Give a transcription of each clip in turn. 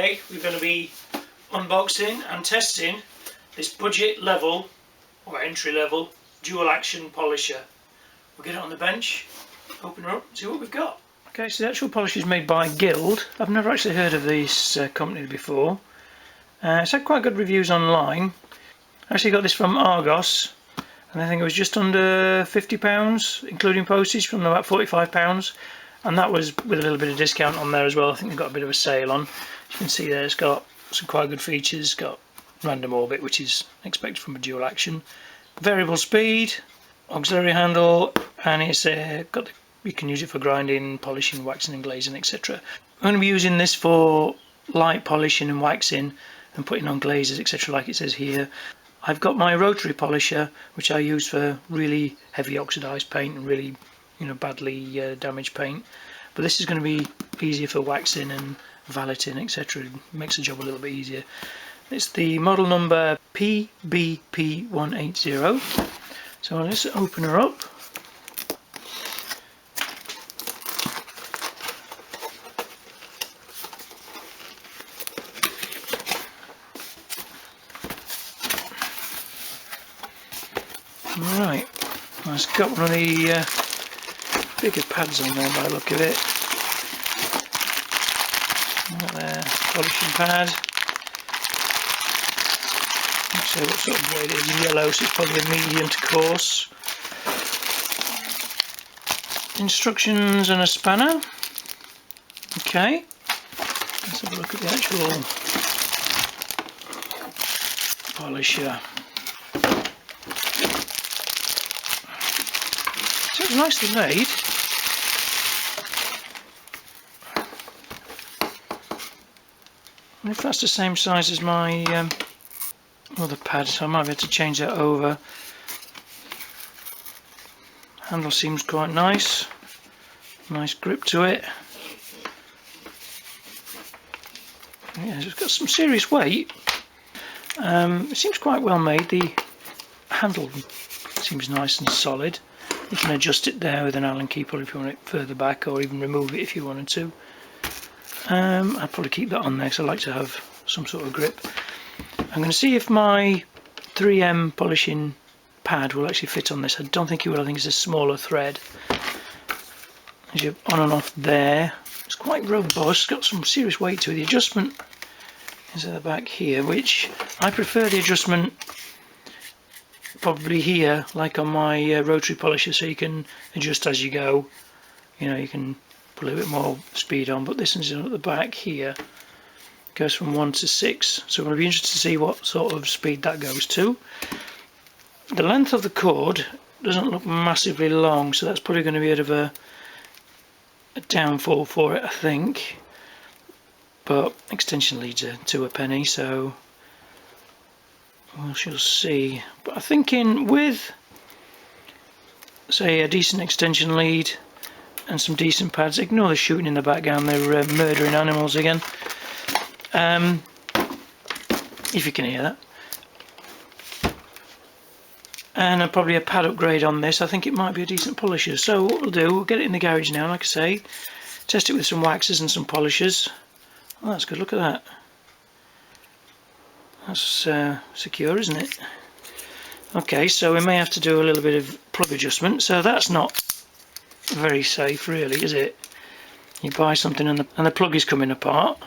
today we're going to be unboxing and testing this budget level or entry level dual action polisher. We'll get it on the bench, open her up, see what we've got. Okay, so the actual polish is made by Guild. I've never actually heard of this company before. It's had quite good reviews online. I actually got this from Argos, and I think it was just under £50 including postage, from about £45, and that was with a little bit of discount on there as well. I think they've got a bit of a sale on. As you can see there, it's got some quite good features. It's got random orbit, which is expected from a dual action, variable speed, auxiliary handle, and it's you can use it for grinding, polishing, waxing and glazing, etc. I'm going to be using this for light polishing and waxing and putting on glazes, etc., like it says here. I've got my rotary polisher, which I use for really heavy oxidized paint and really, badly damaged paint. But this is going to be easier for waxing and valeting, etc. It makes the job a little bit easier. It's the model number PBP180. So let's open her up. Right, well, it's got one of the bigger pads on there by the look of it. Got there, polishing pad. Let's see what sort of grade it is. Yellow, so it's probably a medium to coarse. Instructions and a spanner. Okay, let's have a look at the actual polisher. So it's nicely made. And if that's the same size as my other pad, so I might have to change that over. Handle seems quite nice. Nice grip to it. Yeah, it's got some serious weight. It seems quite well made. The handle seems nice and solid. You can adjust it there with an Allen key pull if you want it further back, or even remove it if you wanted to. I'd probably keep that on there because I like to have some sort of grip. I'm going to see if my 3M polishing pad will actually fit on this. I don't think it will. I think it's a smaller thread. As you're on and off there, it's quite robust, got some serious weight to it. The adjustment is at the back here, which I prefer the adjustment probably here, like on my rotary polisher, so you can adjust as you go. You can put a little bit more speed on, but this one's at the back here. It goes from 1 to 6, so I'm going to be interested to see what sort of speed that goes to. The length of the cord doesn't look massively long, so that's probably going to be a bit of a downfall for it, I think. But extension leads to a penny, so we shall see. But I'm thinking with, say, a decent extension lead and some decent pads. Ignore the shooting in the background, they're murdering animals again. If you can hear that. And probably a pad upgrade on this. I think it might be a decent polisher. So what we'll do, we'll get it in the garage now, like I say, test it with some waxes and some polishers. Oh, that's good, look at that. That's secure, isn't it? Okay, so we may have to do a little bit of plug adjustment. So that's not very safe really, is it? You buy something and the plug is coming apart.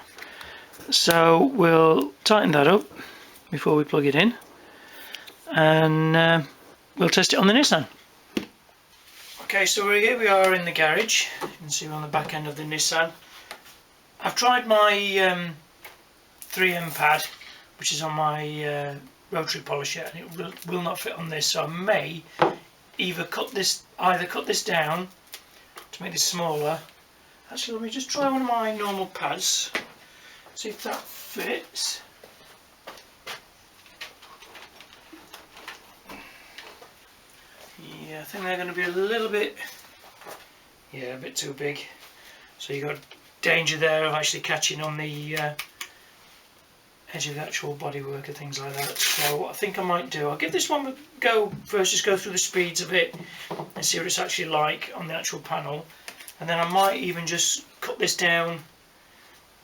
So we'll tighten that up before we plug it in, and we'll test it on the Nissan. Okay, so here we are in the garage. You can see we're on the back end of the Nissan. I've tried my 3M pad, which is on my rotary polisher, and it will not fit on this, so I may either cut this down to make this smaller. Actually, let me just try one of my normal pads, see if that fits. Yeah, I think they're going to be a little bit, a bit too big. So you've got danger there of actually catching on the edge of the actual bodywork and things like that. So what I think I might do, I'll give this one a go first, just go through the speeds of it and see what it's actually like on the actual panel, and then I might even just cut this down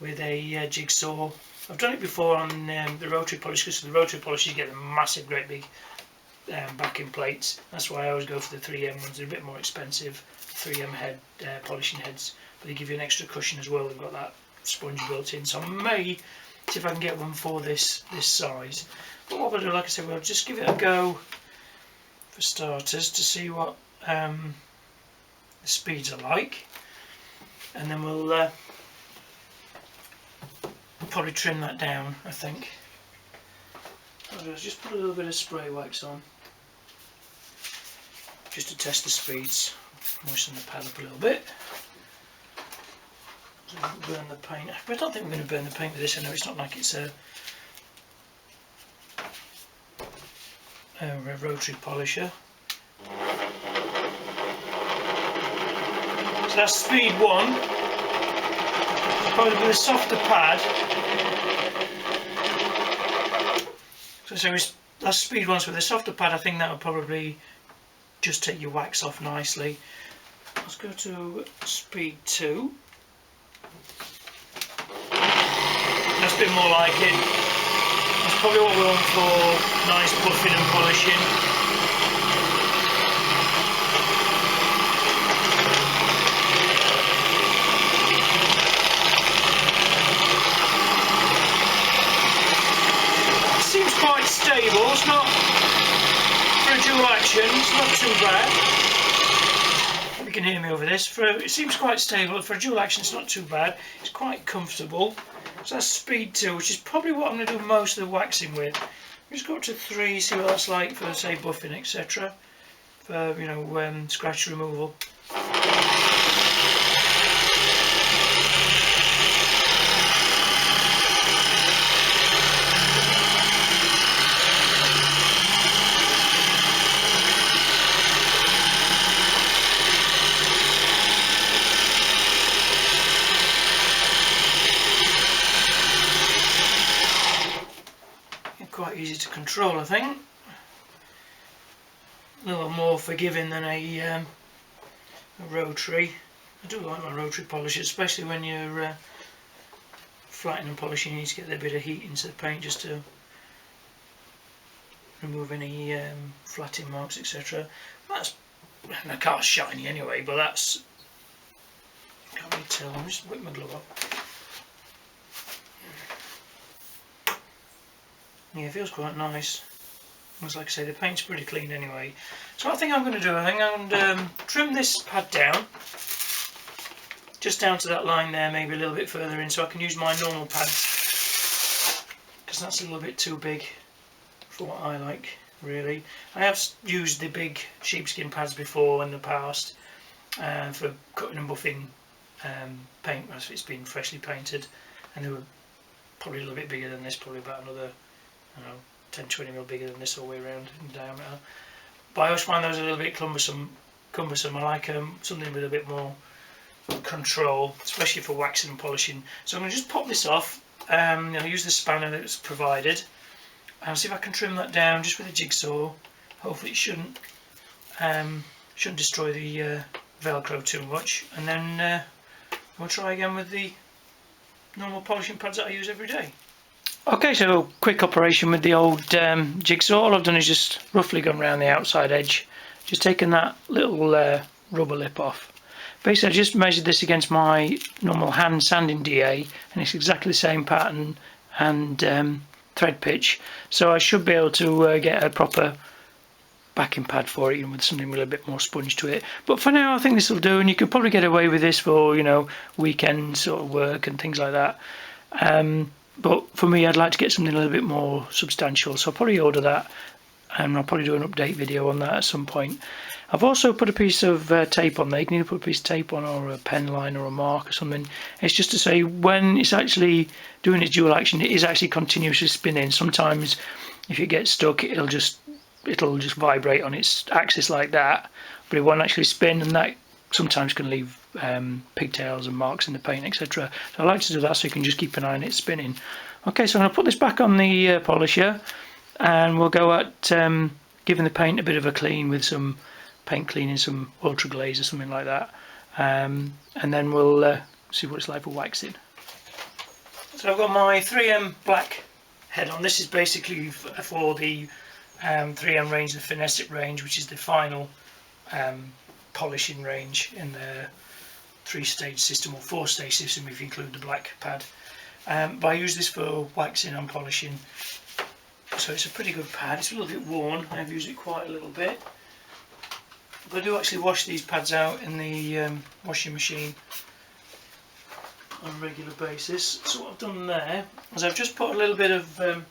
with a jigsaw I've done it before on the rotary polish, because the rotary polish you get the massive, great big backing plates. That's why I always go for the 3M ones. They're a bit more expensive, 3M head polishing heads, but they give you an extra cushion as well. They've got that sponge built in, so I may see if I can get one for this size. But what we'll do, like I said, we'll just give it a go for starters to see what the speeds are like, and then we'll probably trim that down, I think. I'll just put a little bit of spray wax on just to test the speeds, moisten the pad up a little bit so we don't burn the paint. But I don't think we're going to burn the paint with this. I know it's not like it's a rotary polisher. So that's speed 1, probably with a softer pad. So that's speed 1, so with a softer pad I think that would probably just take your wax off nicely. Let's go to speed 2. That's a bit more like it. That's probably what we're on for nice buffing and polishing. Seems quite stable. It's not, for a dual action, it's not too bad. You can hear me over this. It seems quite stable. For a dual action it's not too bad. It's quite comfortable. So that's speed 2, which is probably what I'm going to do most of the waxing with. Just go up to 3, see what that's like for, say, buffing, etc. For, you know, scratch removal. Quite easy to control, I think. A little more forgiving than a rotary. I do like my rotary polishes, especially when you're flattening and polishing. You need to get a bit of heat into the paint just to remove any flattening marks, etc. That's, and the car's shiny anyway, but that's, can't really tell. I'll just whip my glove up. Yeah, it feels quite nice. As like I say, the paint's pretty clean anyway. So what I think I'm going to do, I think I'm going to trim this pad down, just down to that line there, maybe a little bit further in, so I can use my normal pads, because that's a little bit too big for what I like, really. I have used the big sheepskin pads before in the past for cutting and buffing paint as it's been freshly painted, and they were probably a little bit bigger than this, probably about another, I don't know, 10-20mm bigger than this all the way around in diameter. But I always find those a little bit cumbersome. I like something with a bit more control, especially for waxing and polishing. So I'm going to just pop this off. I'll use the spanner that's provided, and see if I can trim that down just with a jigsaw. Hopefully it shouldn't destroy the Velcro too much. And then we'll try again with the normal polishing pads that I use every day. Okay, so quick operation with the old jigsaw. All I've done is just roughly gone around the outside edge, just taken that little rubber lip off. Basically I just measured this against my normal hand sanding DA, and it's exactly the same pattern and thread pitch, so I should be able to get a proper backing pad for it, you know, with something with a bit more sponge to it. But for now I think this will do, and you could probably get away with this for, you know, weekend sort of work and things like that. But for me, I'd like to get something a little bit more substantial, so I'll probably order that, and I'll probably do an update video on that at some point. I've also put a piece of tape on there. You can either put a piece of tape on, or a pen line, or a mark or something. It's just to say when it's actually doing its dual action, it is actually continuously spinning. Sometimes if it gets stuck, it'll just vibrate on its axis like that, but it won't actually spin, and that sometimes can leave pigtails and marks in the paint, etc. So I like to do that so you can just keep an eye on it spinning. Okay, so I'm going to put this back on the polisher, and we'll go at giving the paint a bit of a clean with some paint cleaning, some ultra glaze or something like that, and then we'll see what it's like for waxing. So I've got my 3M black head on. This is basically for the 3M range, the Finesse It range, which is the final polishing range in their 3-stage system, or 4-stage system if you include the black pad. But I use this for waxing and polishing, so it's a pretty good pad. It's a little bit worn, I've used it quite a little bit, but I do actually wash these pads out in the washing machine on a regular basis. So what I've done there is I've just put a little bit of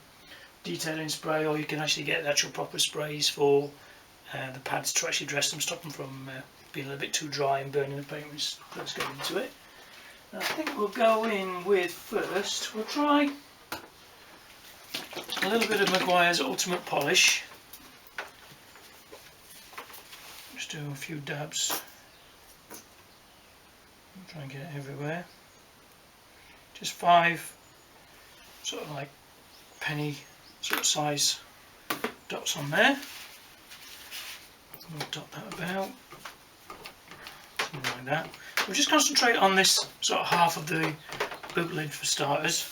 detailing spray, or you can actually get the actual proper sprays for the pads to actually dress them, stop them from being a little bit too dry and burning the paint when you first go into it. I think we'll go in with first, we'll try a little bit of Maguire's Ultimate Polish. Just do a few dabs. Try and get it everywhere. Just 5 sort of like penny sort of size dots on there. We'll dot that about. Something like that. We'll just concentrate on this sort of half of the boot lid for starters.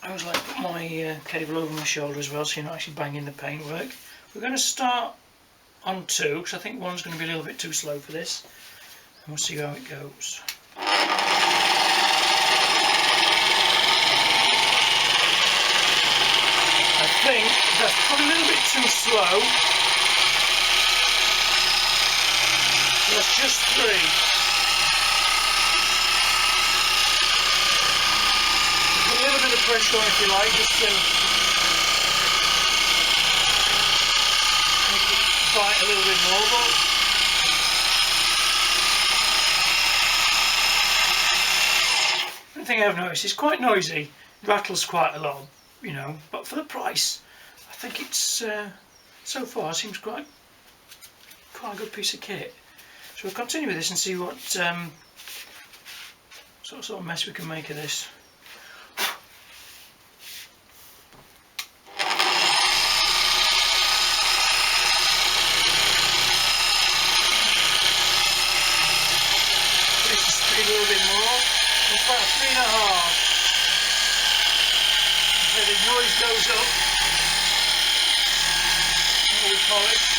I always like to put my cable over my shoulder as well, so you're not actually banging the paintwork. We're going to start on 2, because I think 1's going to be a little bit too slow for this, and we'll see how it goes. I think that's probably a little bit too slow. That's just 3. Put a little bit of pressure on if you like, just to make it bite a little bit more. But one thing I've noticed, it's quite noisy, rattles quite a lot, you know, but for the price, I think it's so far seems quite a good piece of kit. So we'll continue with this and see what sort of mess we can make of this. Increase the speed a little bit more. It's about 3.5. So the noise goes up. What we polish.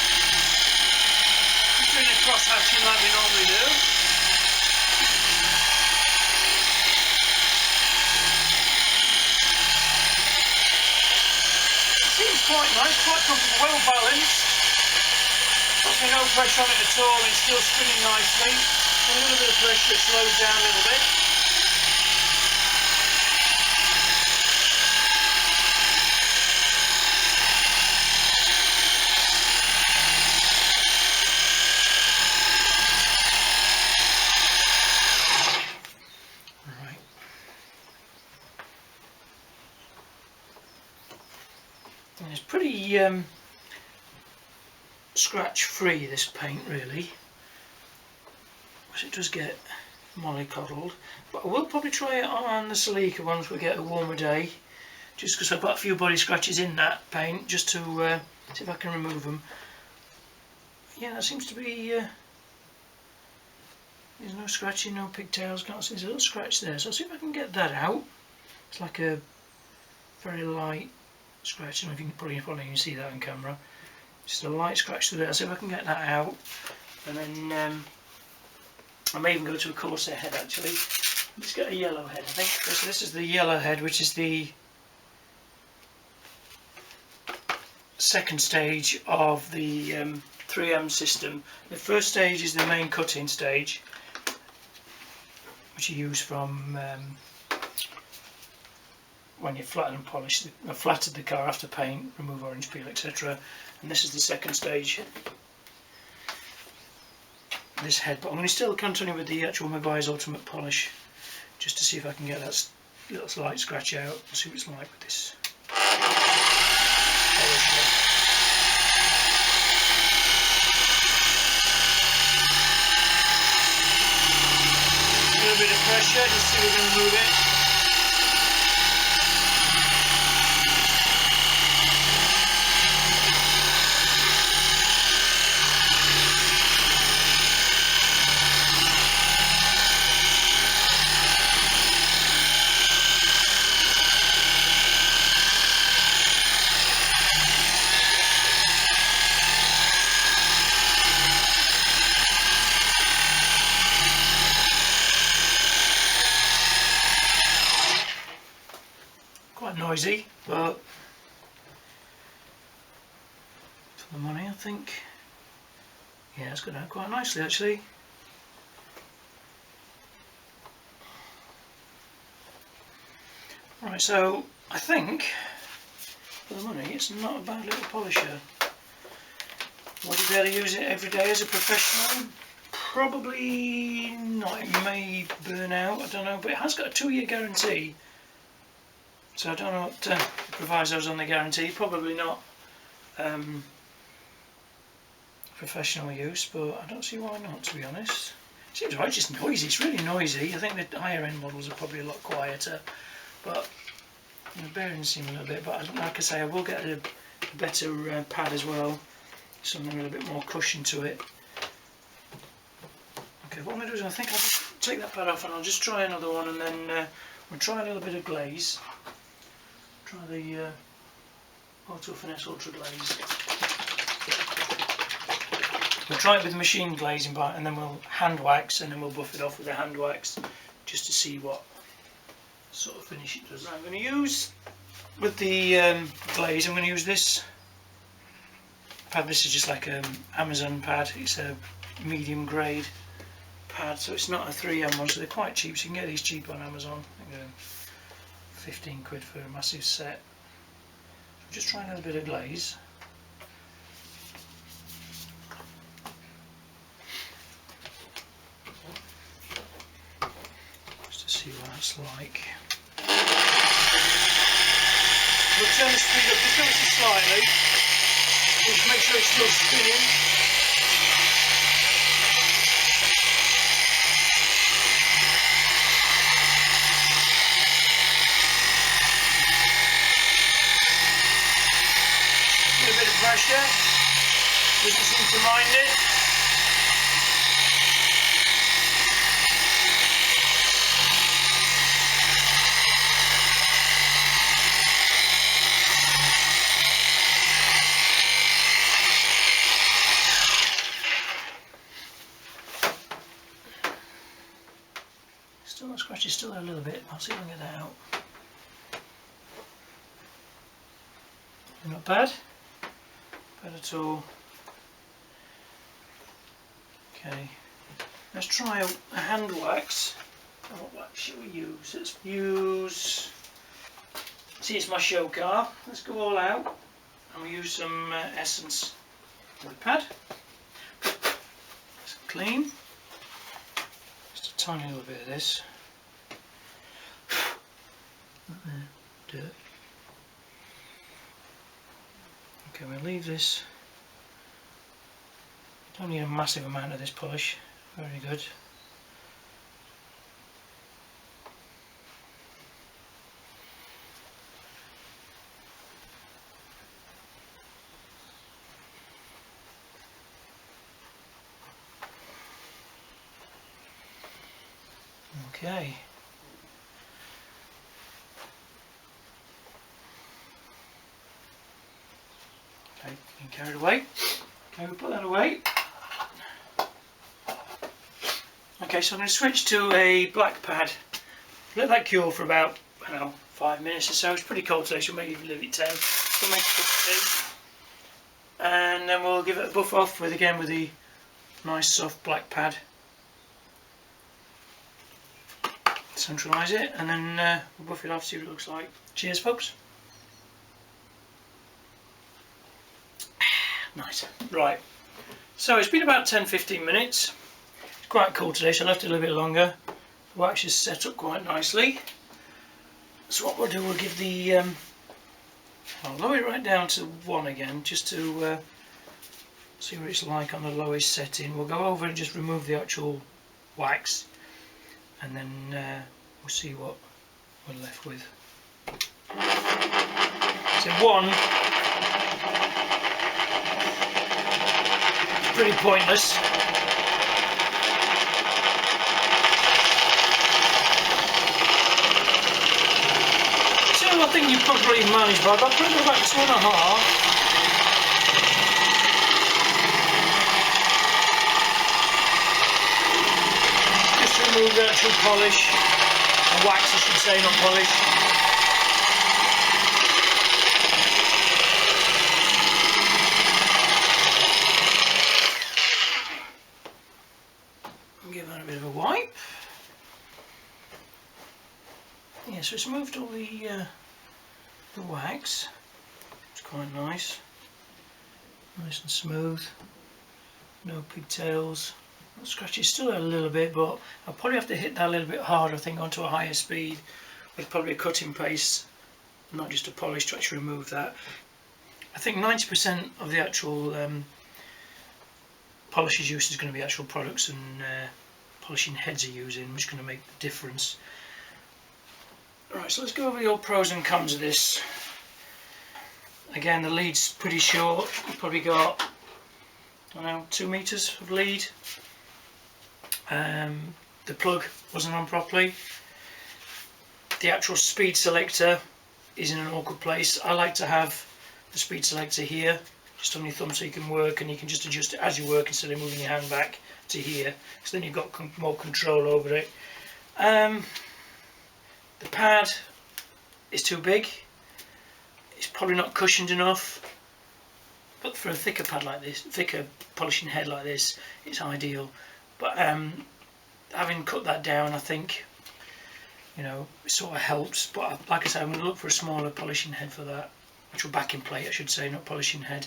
Doing a cross hatching like we normally do. It seems quite nice, quite comfortable, well balanced. There's no pressure on it at all, it's still spinning nicely. And a little bit of pressure, it slows down a little bit. It's pretty scratch free, this paint, really, because it does get mollycoddled, but I will probably try it on the Silica once we get a warmer day, just because I've got a few body scratches in that paint, just to see if I can remove them. Yeah, that seems to be there's no scratching, no pigtails, can't see, there's a little scratch there, so I'll see if I can get that out. It's like a very light scratch. I don't know if you can probably see that on camera. Just a light scratch through there. I'll see if I can get that out, and then I may even go to a corset head actually. Let's get a yellow head, I think. So this is the yellow head, which is the second stage of the 3M system. The first stage is the main cutting stage, which you use from when you flatten and polish, flattered the car after paint, remove orange peel, etc. And this is the second stage, this head. But I'm going to still continue with the actual Maguire's Ultimate Polish, just to see if I can get that little slight scratch out and see what it's like with this polish head. A little bit of pressure, just see if we can remove it. noisy, but for the money, I think. Yeah, it's got out quite nicely actually. Right, so I think for the money it's not a bad little polisher. Would you be able to use it every day as a professional? Probably not. It may burn out, I don't know, but it has got a 2-year guarantee. So I don't know what provisos on the guarantee. Probably not professional use, but I don't see why not, to be honest. Seems right, just noisy. It's really noisy. I think the higher end models are probably a lot quieter, but the bearings seem a little bit. But like I say, I will get a better pad as well, something with a bit more cushion to it. Okay, what I'm going to do is I think I'll just take that pad off and I'll just try another one, and then we'll try a little bit of glaze. Try the Auto Finesse Ultra Glaze. We'll try it with machine glazing, and then we'll hand wax, and then we'll buff it off with a hand wax just to see what sort of finish it does. I'm going to use, with the glaze, I'm going to use this pad. This is just like an Amazon pad. It's a medium grade pad, so it's not a 3M one, so they're quite cheap, so you can get these cheap on Amazon. I think 15 quid for a massive set. So just try a little bit of glaze. See what that's like. We'll turn the speed up just ever so slightly. Just make sure it's still spinning. Give a bit of pressure. Doesn't seem to mind it. Still not scratchy, still a little bit. I'll see if I can get that out. Not bad. Bad at all. Okay. Let's try a hand wax. What wax should we use? Let's use... See, it's my show car. Let's go all out. And we'll use some essence with the pad. It's clean. Just a tiny little bit of this. Dirt. Okay, we'll leave this. Don't need a massive amount of this polish. Very good. Okay. Okay, getting carried away. Okay, we'll put that away. Okay, so I'm going to switch to a black pad. Let that cure for about, I don't know, 5 minutes or so. It's pretty cold today, so maybe leave it 10. We'll make a cup of tea. And then we'll give it a buff off with the nice soft black pad. Centralise it, and then we'll buff it off, see what it looks like. Cheers, folks. Nice. Right, so it's been about 10-15 minutes. It's quite cool today, so I left it a little bit longer. The wax is set up quite nicely. So what we'll do, we'll give the I'll lower it right down to 1 again, just to see what it's like on the lowest setting. We'll go over and just remove the actual wax, and then we'll see what we're left with. So 1, it's pretty pointless. So I think you probably manage, but I'll put it about 2.5. Remove the actual polish, or wax I should say, not polish. so it's removed all the wax. It's quite nice. Nice and smooth. No pigtails. The scratch is still a little bit, but I'll probably have to hit that a little bit harder, I think, onto a higher speed with probably a cutting paste, not just a polish, to actually remove that. I think 90% of the actual polishes used is going to be actual products and polishing heads are using, which is going to make the difference. Right, so let's go over the old pros and cons of this. Again, the lead's pretty short. You've probably got, I don't know, 2 meters of lead. The plug wasn't on properly. The actual speed selector is in an awkward place. I like to have the speed selector here, just on your thumb, so you can work and you can just adjust it as you work instead of moving your hand back to here, so then you've got more control over it. The pad is too big. It's probably not cushioned enough, but for a thicker pad like this, thicker polishing head like this, it's ideal. But having cut that down, I think, you know, it sort of helps. But like I said, I'm going to look for a smaller polishing head for that. Actual backing plate, I should say, not polishing head.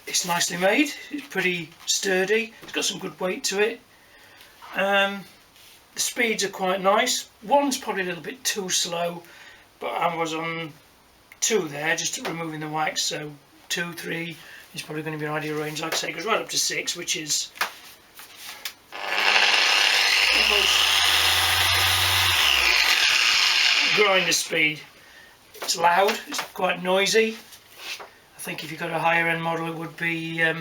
It's nicely made. It's pretty sturdy. It's got some good weight to it. The speeds are quite nice. One's probably a little bit too slow, but I was on 2 there, just removing the wax. So 2, 3 is probably going to be an ideal range. Like I say, it goes right up to 6, which is almost grinder speed. It's loud, it's quite noisy. I think if you've got a higher end model, it would be a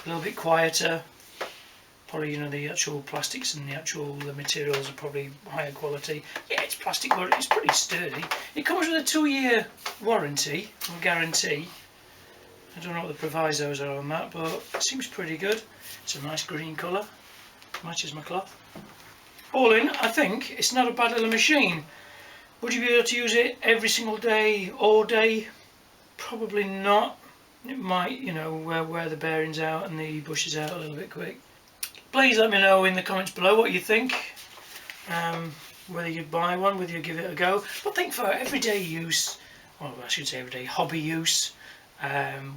little bit quieter. Probably, you know, the actual plastics and the actual materials are probably higher quality. Yeah, it's plastic, but it's pretty sturdy. It comes with a 2-year warranty or guarantee. I don't know what the provisos are on that, but it seems pretty good. It's a nice green colour, matches my cloth. All in, I think it's not a bad little machine. Would you be able to use it every single day, all day? Probably not. It might, you know, wear the bearings out and the bushes out a little bit quick. Please let me know in the comments below what you think. Whether you'd buy one, whether you give it a go. But think for everyday use, well, I should say everyday hobby use,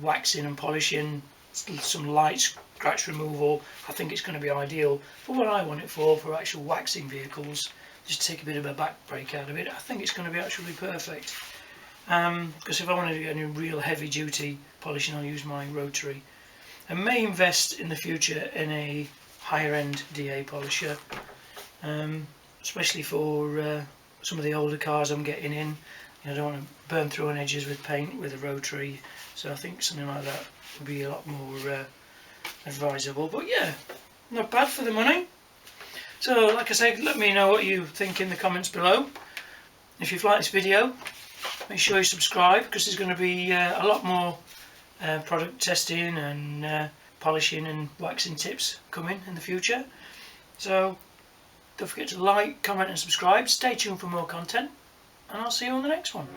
waxing and polishing, some light scratch removal, I think it's going to be ideal. For what I want it for actual waxing vehicles, just take a bit of a back break out of it, I think it's going to be actually perfect. Because if I want to do any real heavy duty polishing, I'll use my rotary. I may invest in the future in a higher end DA polisher, especially for some of the older cars I'm getting in. You know, I don't want to burn through on edges with paint with a rotary, so I think something like that would be a lot more advisable. But yeah, not bad for the money. So like I said, let me know what you think in the comments below. If you've liked this video, make sure you subscribe, because there's going to be a lot more product testing and polishing and waxing tips coming in the future. So don't forget to like, comment and subscribe. Stay tuned for more content, and I'll see you on the next one.